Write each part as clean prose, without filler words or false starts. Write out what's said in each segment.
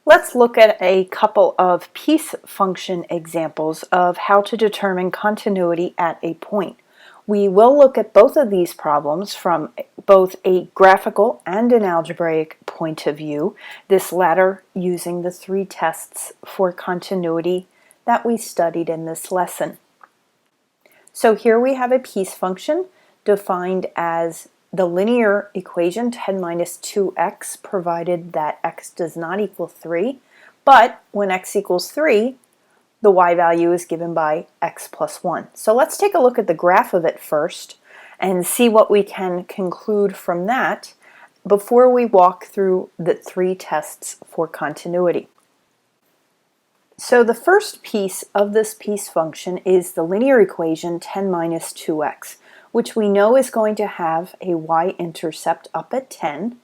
Let's look at a couple of piece function examples of how to determine continuity at a point. We will look at both of these problems from both a graphical and an algebraic point of view, this latter using the 3 tests for continuity that we studied in this lesson. So here we have a piece function defined as the linear equation 10 minus 2x provided that x does not equal 3, but when x equals 3, the y value is given by x plus 1. So let's take a look at the graph of it first and see what we can conclude from that before we walk through the 3 tests for continuity. So the first piece of this piece function is the linear equation 10 minus 2x, which we know is going to have a y-intercept up at 10,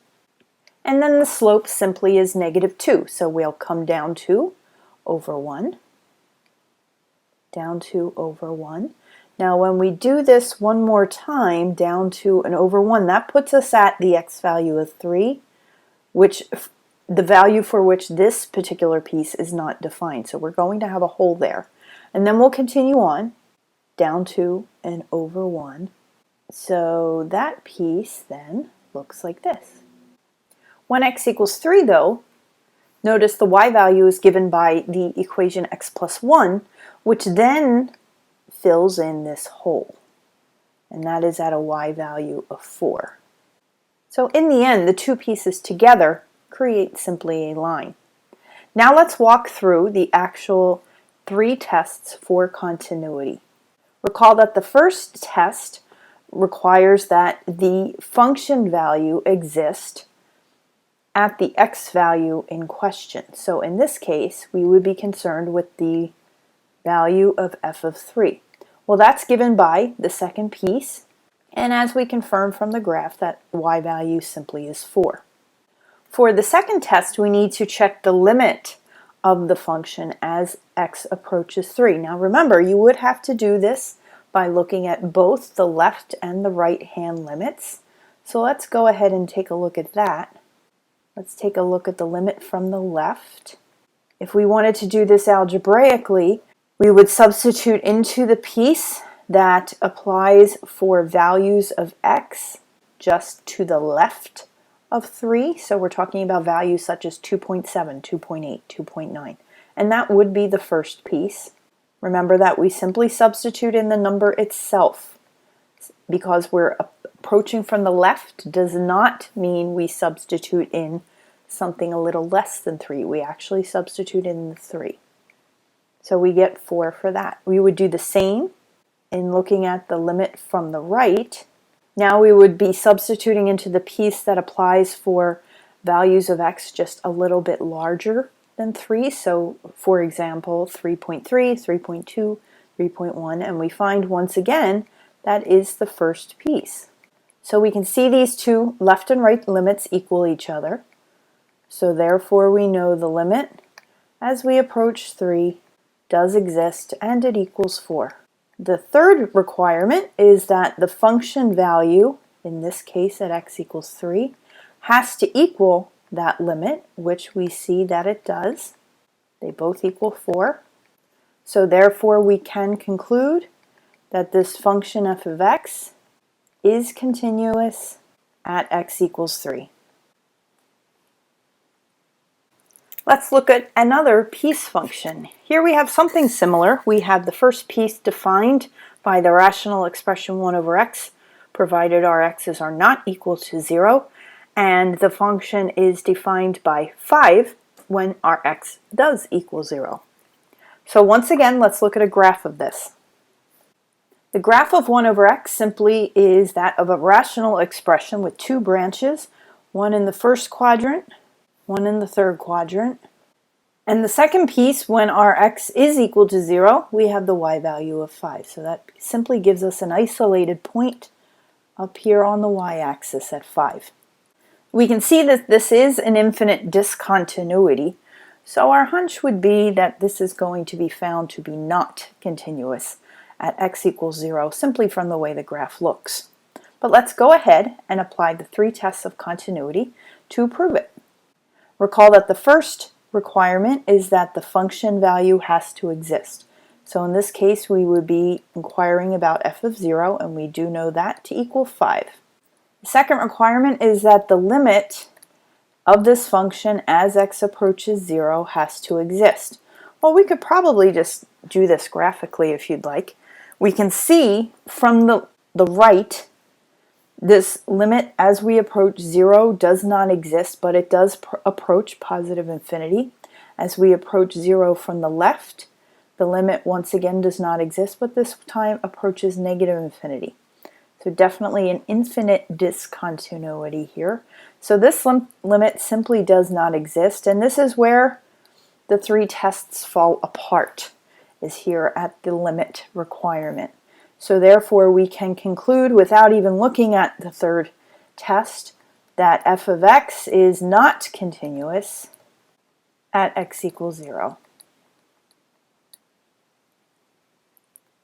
and then the slope simply is negative 2. So we'll come down 2 over 1, down 2 over 1. Now when we do this one more time, down 2 and over 1, that puts us at the x value of 3, which the value for which this particular piece is not defined. So we're going to have a hole there. And then we'll continue on, down 2 and over 1. So that piece then looks like this. When x equals 3 though, notice the y value is given by the equation x plus 1, which then fills in this hole. And that is at a y value of 4. So in the end, the 2 pieces together create simply a line. Now let's walk through the actual 3 tests for continuity. Recall that the first test requires that the function value exist at the x value in question. So in this case, we would be concerned with the value of f of 3. Well, that's given by the second piece, and as we confirm from the graph, that y value simply is 4. For the second test, we need to check the limit of the function as x approaches 3. Now remember, you would have to do this by looking at both the left and the right hand limits. So let's go ahead and take a look at that. Let's take a look at the limit from the left. If we wanted to do this algebraically, we would substitute into the piece that applies for values of x just to the left of 3. So we're talking about values such as 2.7, 2.8, 2.9. And that would be the first piece. Remember that we simply substitute in the number itself. Because we're approaching from the left does not mean we substitute in something a little less than 3. We actually substitute in the 3. So we get 4 for that. We would do the same in looking at the limit from the right. Now we would be substituting into the piece that applies for values of x just a little bit larger than 3. So for example, 3.3, 3.2, 3.1, and we find once again that is the first piece. So we can see these two left and right limits equal each other. So therefore we know the limit as we approach 3 does exist and it equals 4. The third requirement is that the function value, in this case at x equals 3, has to equal that limit, which we see that it does. They both equal 4. So therefore we can conclude that this function f of x is continuous at x equals 3. Let's look at another piece function. Here we have something similar. We have the first piece defined by the rational expression 1 over x, provided our x's are not equal to 0, and the function is defined by 5 when our x does equal 0. So once again, let's look at a graph of this. The graph of 1 over x simply is that of a rational expression with 2 branches, one in the first quadrant, one in the third quadrant. And the second piece, when our x is equal to 0, we have the y value of 5. So that simply gives us an isolated point up here on the y-axis at 5. We can see that this is an infinite discontinuity, so our hunch would be that this is going to be found to be not continuous at x equals 0, simply from the way the graph looks. But let's go ahead and apply the 3 tests of continuity to prove it. Recall that the first requirement is that the function value has to exist. So in this case, we would be inquiring about f of 0, and we do know that to equal 5. The second requirement is that the limit of this function as x approaches 0 has to exist. Well, we could probably just do this graphically if you'd like. We can see from the right, this limit as we approach 0 does not exist, but it does approach positive infinity. As we approach 0 from the left, the limit once again does not exist, but this time approaches negative infinity. So definitely an infinite discontinuity here. So this limit simply does not exist, and this is where the three tests fall apart, is here at the limit requirement. So therefore we can conclude without even looking at the third test that f of x is not continuous at x equals 0.